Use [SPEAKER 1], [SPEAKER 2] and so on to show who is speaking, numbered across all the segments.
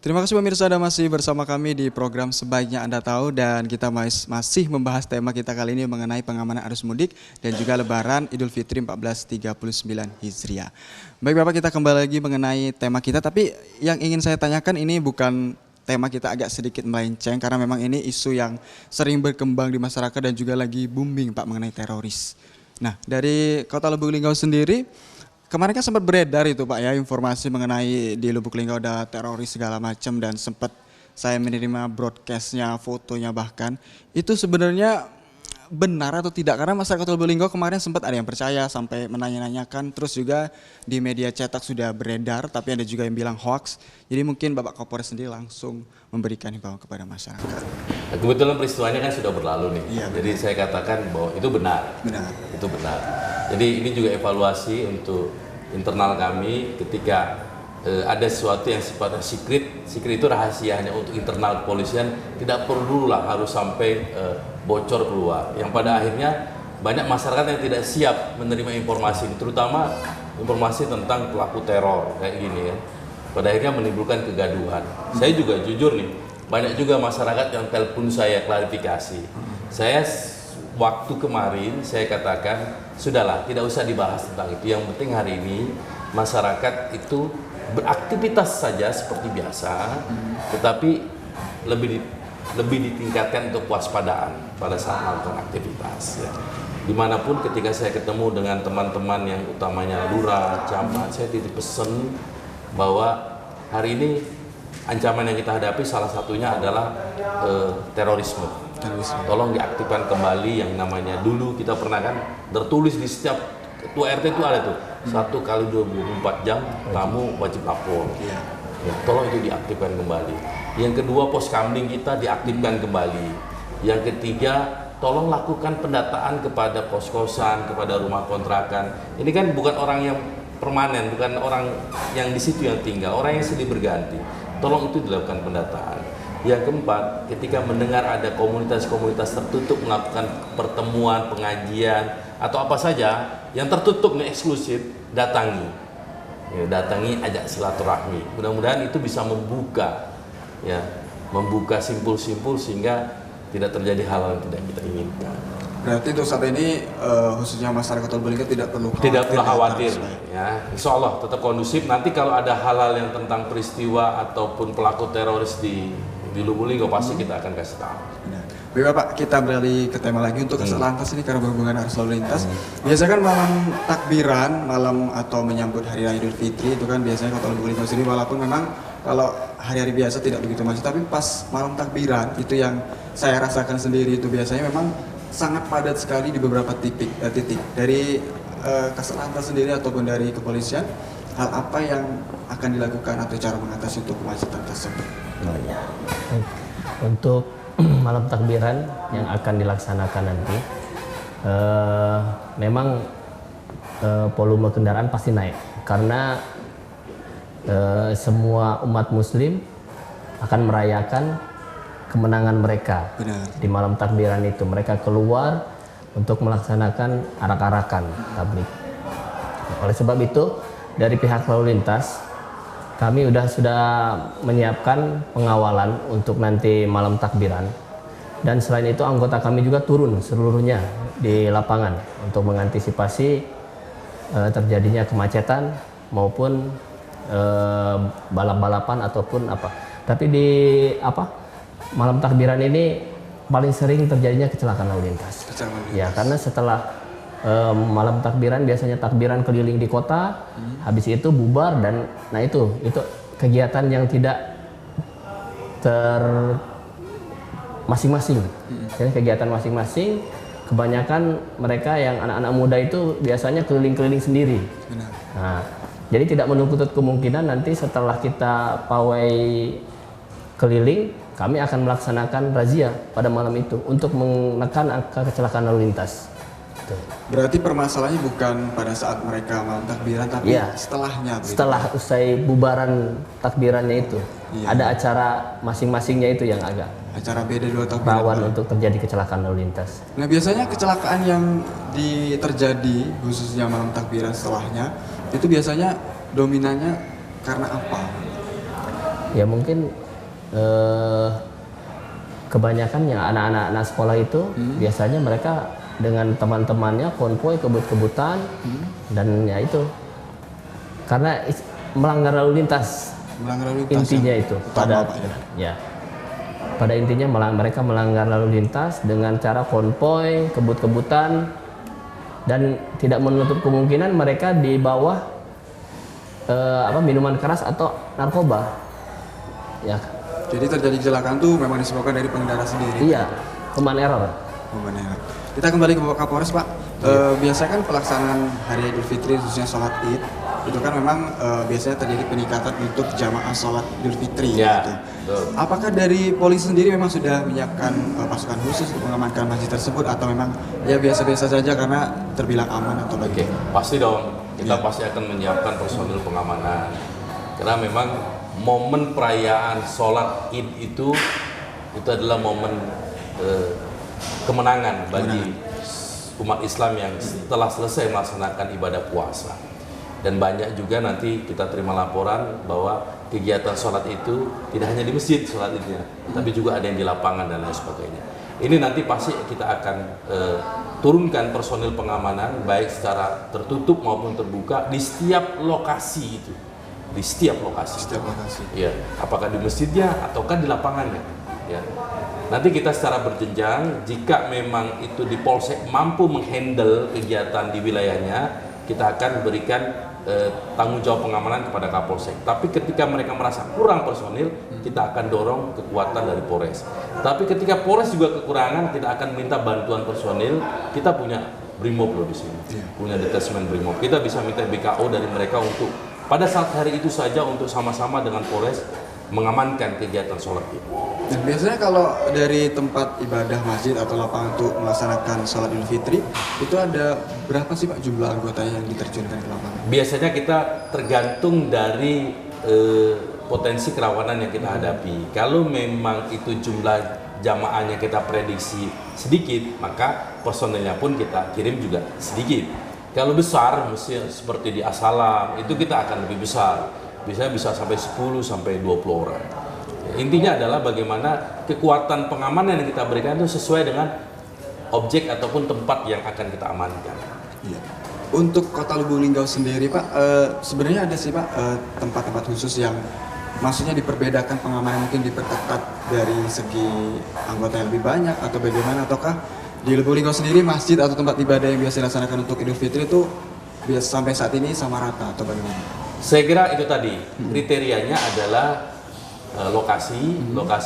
[SPEAKER 1] Terima kasih pemirsa Anda masih bersama kami di program Sebaiknya Anda Tahu, dan kita masih membahas tema kita kali ini mengenai pengamanan arus mudik dan juga Lebaran Idul Fitri 1439 Hijriah. Baik Bapak, kita kembali lagi mengenai tema kita, tapi yang ingin saya tanyakan ini bukan tema kita, agak sedikit melenceng karena memang ini isu yang sering berkembang di masyarakat dan juga lagi booming Pak, mengenai teroris. Nah, dari Kota Lubuk Linggau sendiri, kemarin kan sempat beredar itu Pak ya, informasi mengenai di Lubuk Linggau ada teroris segala macam, dan sempat saya menerima broadcastnya, fotonya bahkan. Itu sebenarnya benar atau tidak? Karena masyarakat Lubuk Linggau kemarin sempat ada yang percaya sampai menanya-nanyakan, terus juga di media cetak sudah beredar, tapi ada juga yang bilang hoax. Jadi mungkin Bapak Kapolres sendiri langsung memberikan himbauan kepada masyarakat.
[SPEAKER 2] Kebetulan peristiwanya kan sudah berlalu nih,
[SPEAKER 1] Iya,
[SPEAKER 2] jadi saya katakan bahwa itu benar. Itu benar. Jadi ini juga evaluasi untuk internal kami ketika ada sesuatu yang sifatnya secret itu rahasia hanya untuk internal kepolisian, tidak perlu lah harus sampai bocor keluar. Yang pada akhirnya banyak masyarakat yang tidak siap menerima informasi ini, terutama informasi tentang pelaku teror kayak gini ya. Pada akhirnya menimbulkan kegaduhan. Saya juga jujur nih, banyak juga masyarakat yang telepon saya klarifikasi. Saya waktu kemarin saya katakan sudahlah, tidak usah dibahas tentang itu. Yang penting hari ini masyarakat itu beraktivitas saja seperti biasa, tetapi lebih ditingkatkan untuk kewaspadaan pada saat melakukan aktivitas. Ya. Dimanapun ketika saya ketemu dengan teman-teman yang utamanya lurah, camat, saya titip pesan bahwa hari ini ancaman yang kita hadapi salah satunya adalah terorisme. Tolong diaktifkan kembali yang namanya, dulu kita pernah kan tertulis di setiap ketua RT itu ada tuh 1 kali 24 jam kamu wajib lapor. Ya, tolong itu diaktifkan kembali. Yang kedua, pos kamling kita diaktifkan kembali. Yang ketiga, tolong lakukan pendataan kepada kos-kosan, kepada rumah kontrakan. Ini kan bukan orang yang permanen, bukan orang yang di situ yang tinggal, orang yang silih berganti. Tolong itu dilakukan pendataan. Yang keempat, ketika mendengar ada komunitas-komunitas tertutup melakukan pertemuan, pengajian, atau apa saja yang tertutup nih, eksklusif, datangi. Ya, datangi, ajak silaturahmi. Mudah-mudahan itu bisa membuka simpul-simpul sehingga tidak terjadi hal yang tidak kita inginkan.
[SPEAKER 1] Berarti untuk saat ini khususnya masyarakat Lubuk Linggau tidak perlu
[SPEAKER 2] khawatir, ya. Insya Allah tetap kondusif. Nanti kalau ada hal-hal yang tentang peristiwa ataupun pelaku teroris di Lubuk Linggau pasti kita akan kasih tahu.
[SPEAKER 1] Baik Bapak, kita beralih ke tema lagi untuk keselantas ini karena berhubungan arus lalu lintas. Biasanya kan malam takbiran, malam atau menyambut Hari Raya Idul Fitri itu kan biasanya Kota Lubuk Linggau sendiri, walaupun memang kalau hari-hari biasa tidak begitu macet, tapi pas malam takbiran itu yang saya rasakan sendiri, itu biasanya memang sangat padat sekali di beberapa titik. Dari Keselantas sendiri ataupun dari kepolisian, hal apa yang akan dilakukan atau cara mengatasi untuk kemacetan tersebut?
[SPEAKER 3] Untuk malam takbiran yang akan dilaksanakan nanti, memang volume kendaraan pasti naik karena semua umat muslim akan merayakan kemenangan mereka. Di malam takbiran itu mereka keluar untuk melaksanakan arak-arakan tablik. Oleh sebab itu dari pihak lalu lintas kami sudah menyiapkan pengawalan untuk nanti malam takbiran, dan selain itu anggota kami juga turun seluruhnya di lapangan untuk mengantisipasi terjadinya kemacetan maupun balap-balapan ataupun apa. Tapi di malam takbiran ini paling sering terjadinya kecelakaan lalu lintas. Ya, karena setelah malam takbiran biasanya takbiran keliling di kota, habis itu bubar, dan nah itu kegiatan yang tidak masing-masing. Jadi kegiatan masing-masing, kebanyakan mereka yang anak-anak muda itu biasanya keliling-keliling sendiri. Nah, jadi tidak menutup kemungkinan nanti setelah kita pawai keliling, kami akan melaksanakan razia pada malam itu untuk menekan angka kecelakaan lalu lintas.
[SPEAKER 1] Berarti permasalahannya bukan pada saat mereka malam takbiran, tapi setelahnya.
[SPEAKER 3] Setelah usai bubaran takbirannya itu, ada acara masing-masingnya itu yang agak
[SPEAKER 1] acara beda 2 tahun
[SPEAKER 3] rawan untuk terjadi kecelakaan lalu lintas.
[SPEAKER 1] Nah biasanya kecelakaan yang terjadi khususnya malam takbiran setelahnya itu biasanya dominannya karena apa?
[SPEAKER 3] Ya mungkin kebanyakannya anak-anak sekolah itu biasanya mereka dengan teman-temannya konvoy kebut-kebutan dan ya itu karena melanggar lalu lintas. Intinya itu pada intinya mereka melanggar lalu lintas dengan cara konvoy kebut-kebutan dan tidak menutup kemungkinan mereka di bawah minuman keras atau narkoba. Ya.
[SPEAKER 1] Jadi terjadi kecelakaan tuh memang disebabkan dari pengendara sendiri.
[SPEAKER 3] Iya, human error.
[SPEAKER 1] Kita kembali ke Bapak Kapolres, Pak. Biasanya kan pelaksanaan Hari Idul Fitri khususnya sholat Id itu kan memang biasanya terjadi peningkatan untuk jamaah sholat Idul Fitri.
[SPEAKER 2] Ya,
[SPEAKER 1] gitu. Apakah dari polisi sendiri memang sudah menyiapkan pasukan khusus untuk mengamankan masjid tersebut atau memang ya biasa-biasa saja karena terbilang aman atau bagaimana?
[SPEAKER 2] Pasti dong, kita pasti akan menyiapkan personil pengamanan karena memang momen perayaan sholat Id itu adalah momen kemenangan bagi umat Islam yang setelah selesai melaksanakan ibadah puasa. Dan banyak juga nanti kita terima laporan bahwa kegiatan sholat itu tidak hanya di masjid sholat idnya, tapi juga ada yang di lapangan dan lain sebagainya. Ini nanti pasti kita akan turunkan personil pengamanan baik secara tertutup maupun terbuka di setiap lokasi itu. Di setiap lokasi. Ya, apakah di masjidnya ataukah di lapangannya. Ya. Nanti kita secara berjenjang, jika memang itu di Polsek mampu menghandle kegiatan di wilayahnya, kita akan berikan tanggung jawab pengamanan kepada Kapolsek. Tapi ketika mereka merasa kurang personil, kita akan dorong kekuatan dari Polres. Tapi ketika Polres juga kekurangan, kita akan minta bantuan personil. Kita punya Brimob loh di sini, punya detasmen Brimob. Kita bisa minta BKO dari mereka untuk pada saat hari itu saja untuk sama-sama dengan Polres mengamankan kegiatan sholat itu.
[SPEAKER 1] Dan biasanya kalau dari tempat ibadah masjid atau lapangan untuk melaksanakan sholat Idul Fitri itu ada berapa sih Pak jumlah anggotanya yang diterjunkan ke lapangan?
[SPEAKER 2] Biasanya kita tergantung dari potensi kerawanan yang kita hadapi. Kalau memang itu jumlah jamaahnya kita prediksi sedikit, maka personelnya pun kita kirim juga sedikit. Kalau besar, mesti seperti di Asalam, itu kita akan lebih besar. Bisa sampai 10 sampai 20 orang. Intinya adalah bagaimana kekuatan pengamanan yang kita berikan itu sesuai dengan objek ataupun tempat yang akan kita amankan.
[SPEAKER 1] Iya. Untuk Kota Lubuk Linggau sendiri Pak, sebenarnya ada sih Pak tempat-tempat khusus yang maksudnya diperbedakan pengamanan, mungkin diperketat dari segi anggota yang lebih banyak atau bagaimana, ataukah di Lubuk Linggau sendiri masjid atau tempat ibadah yang biasa dilaksanakan untuk Idul Fitri itu sampai saat ini sama rata atau bagaimana?
[SPEAKER 2] Saya kira itu tadi kriterianya adalah lokasi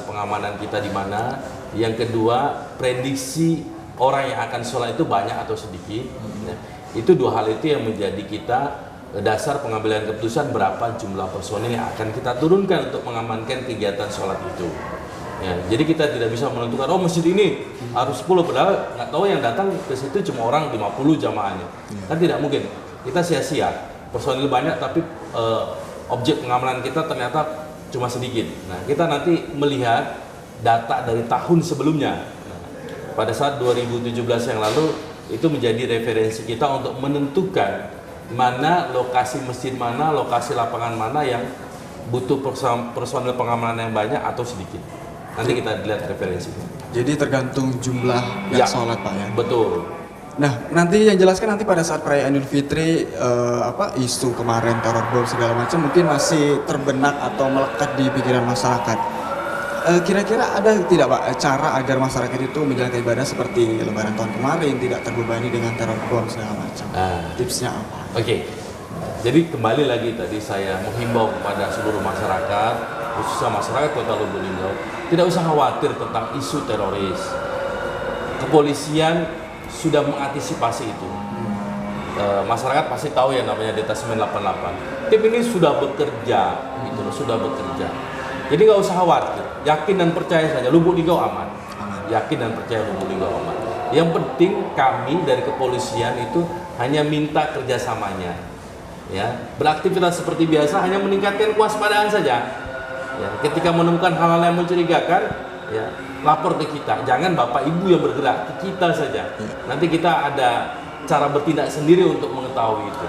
[SPEAKER 2] pengamanan kita di mana. Yang kedua, prediksi orang yang akan sholat itu banyak atau sedikit. Nah, itu dua hal itu yang menjadi kita dasar pengambilan keputusan berapa jumlah personil yang akan kita turunkan untuk mengamankan kegiatan sholat itu. Ya, jadi kita tidak bisa menentukan masjid ini harus 10 padahal nggak tahu yang datang ke situ cuma orang 50 jamaahnya. Kan tidak mungkin. Kita sia-sia. Personil banyak tapi objek pengamanan kita ternyata cuma sedikit. Nah, kita nanti melihat data dari tahun sebelumnya. Nah, pada saat 2017 yang lalu itu menjadi referensi kita untuk menentukan mana lokasi masjid mana, lokasi lapangan mana yang butuh personil pengamanan yang banyak atau sedikit. Nanti kita lihat referensinya.
[SPEAKER 1] Jadi tergantung jumlah yang sholat Pak ya?
[SPEAKER 2] Betul.
[SPEAKER 1] Nah, nanti yang jelaskan nanti pada saat perayaan Idul Fitri isu kemarin teror bom segala macam mungkin masih terbenak atau melekat di pikiran masyarakat. Kira-kira ada tidak Pak cara agar masyarakat itu menjalankan ibadah seperti Lebaran tahun kemarin tidak terbebani dengan teror bom segala macam? Tipsnya apa?
[SPEAKER 2] Oke. Jadi kembali lagi tadi saya menghimbau kepada seluruh masyarakat, khususnya masyarakat Kota Lubuk Linggau, tidak usah khawatir tentang isu teroris. Kepolisian sudah mengantisipasi itu. Masyarakat pasti tahu yang namanya Detasmen 88. Tim ini sudah bekerja, sudah bekerja. Jadi nggak usah khawatir, yakin dan percaya saja Lubuk Linggau aman. Yakin dan percaya Lubuk Linggau aman. Yang penting kami dari kepolisian itu hanya minta kerjasamanya, ya, beraktivitas seperti biasa, hanya meningkatkan kewaspadaan saja. Ya, ketika menemukan hal-hal yang mencurigakan, ya, lapor ke kita, jangan bapak ibu yang bergerak, ke kita saja. Nanti kita ada cara bertindak sendiri untuk mengetahui itu.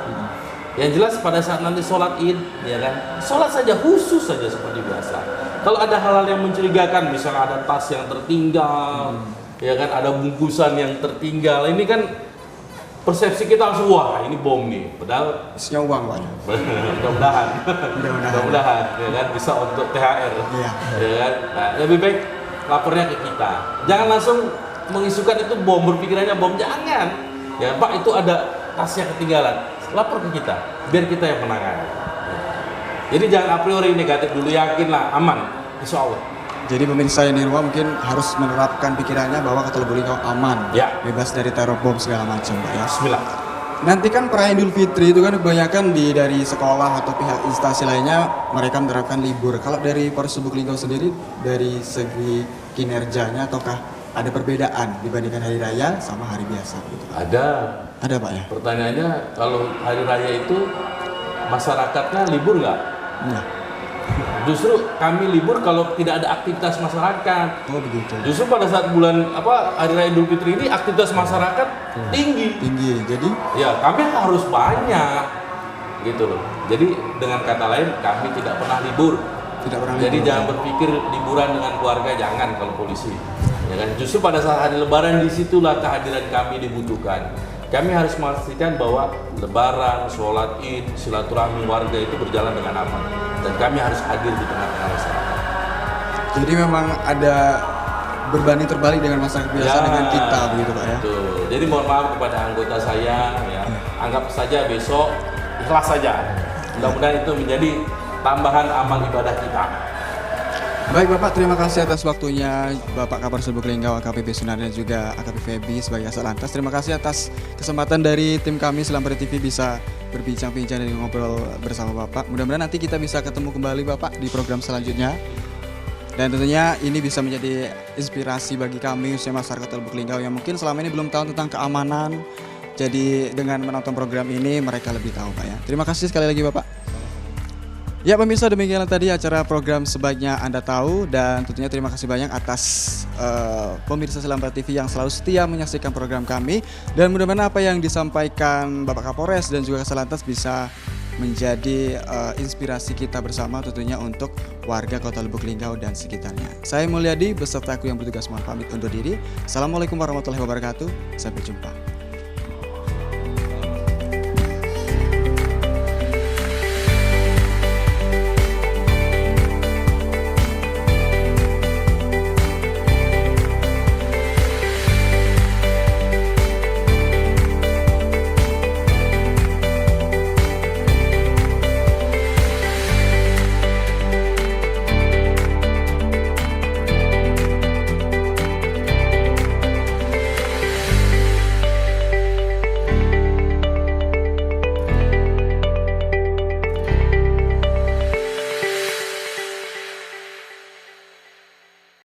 [SPEAKER 2] Yang jelas pada saat nanti sholat id, ya kan, sholat saja khusus saja seperti biasa. Kalau ada hal-hal yang mencurigakan, misalnya ada tas yang tertinggal, ya kan, ada bungkusan yang tertinggal, ini kan persepsi kita langsung, wah ini bom nih, padahal
[SPEAKER 1] Isinya uang, Pak.
[SPEAKER 2] mudah-mudahan, mudah-mudahan, ya kan, bisa untuk THR,
[SPEAKER 1] Iya.
[SPEAKER 2] ya kan. Nah, lebih baik lapornya ke kita, jangan langsung mengisukan itu bom, berpikirannya bom, jangan. Ya Pak, itu ada tasnya ketinggalan, lapor ke kita, biar kita yang menangani. Jadi jangan a priori negatif dulu, yakinlah aman, insya Allah.
[SPEAKER 1] Jadi pemirsa yang di rumah mungkin harus menerapkan pikirannya bahwa Kota Lubuk Linggau aman,
[SPEAKER 2] Ya.
[SPEAKER 1] bebas dari teror bom segala macam, Pak ya.
[SPEAKER 2] Bismillah.
[SPEAKER 1] Nanti kan perayaan Idul Fitri itu kan kebanyakan dari sekolah atau pihak instansi lainnya mereka menerapkan libur. Kalau dari Polres Lubuk Linggau sendiri dari segi kinerjanya ataukah ada perbedaan dibandingkan hari raya sama hari biasa gitu?
[SPEAKER 2] Ada
[SPEAKER 1] Pak ya?
[SPEAKER 2] pertanyaannya, kalau hari raya itu masyarakatnya libur nggak?
[SPEAKER 1] Nah,
[SPEAKER 2] Justru kami libur kalau tidak ada aktivitas masyarakat.
[SPEAKER 1] oh begitu.
[SPEAKER 2] Justru pada saat bulan hari raya Idul Fitri ini aktivitas masyarakat tinggi.
[SPEAKER 1] Tinggi. Jadi
[SPEAKER 2] Ya, kami harus banyak gitu loh. Jadi dengan kata lain, kami tidak pernah libur.
[SPEAKER 1] tidak pernah
[SPEAKER 2] Jadi
[SPEAKER 1] libur.
[SPEAKER 2] jangan berpikir liburan dengan keluarga, jangan kalau polisi. Ya kan? Justru pada saat hari Lebaran disitulah kehadiran kami dibutuhkan. Kami harus memastikan bahwa Lebaran, sholat id, silaturahmi warga itu berjalan dengan aman. Dan kami harus hadir di tengah-tengah masyarakat.
[SPEAKER 1] Jadi memang ada berbanding terbalik dengan masyarakat biasa dengan kita begitu Pak ya.
[SPEAKER 2] Betul. Jadi mohon maaf kepada anggota saya, ya, anggap saja besok ikhlas saja. Mudah-mudahan itu menjadi tambahan amal ibadah kita.
[SPEAKER 1] Baik Bapak, terima kasih atas waktunya Bapak Kapolres Lubuk Linggau AKBP Sunardi dan juga AKP Feby sebagai Kasat Lantas. Terima kasih atas kesempatan dari tim kami Selamat TV bisa berbincang-bincang dan ngobrol bersama Bapak. Mudah-mudahan nanti kita bisa ketemu kembali Bapak di program selanjutnya. Dan tentunya ini bisa menjadi inspirasi bagi kami khususnya masyarakat Lubuk Linggau yang mungkin selama ini belum tahu tentang keamanan. Jadi dengan menonton program ini mereka lebih tahu Pak ya. Terima kasih sekali lagi Bapak. Ya pemirsa, demikianlah tadi acara program Sebaiknya Anda Tahu, dan tentunya terima kasih banyak atas pemirsa Selamat TV yang selalu setia menyaksikan program kami, dan mudah-mudahan apa yang disampaikan Bapak Kapolres dan juga Kasat Lantas bisa menjadi inspirasi kita bersama tentunya untuk warga Kota Lubuk Linggau dan sekitarnya. Saya Mulyadi beserta aku yang bertugas mohon pamit undur diri. Assalamualaikum warahmatullahi wabarakatuh. Sampai jumpa.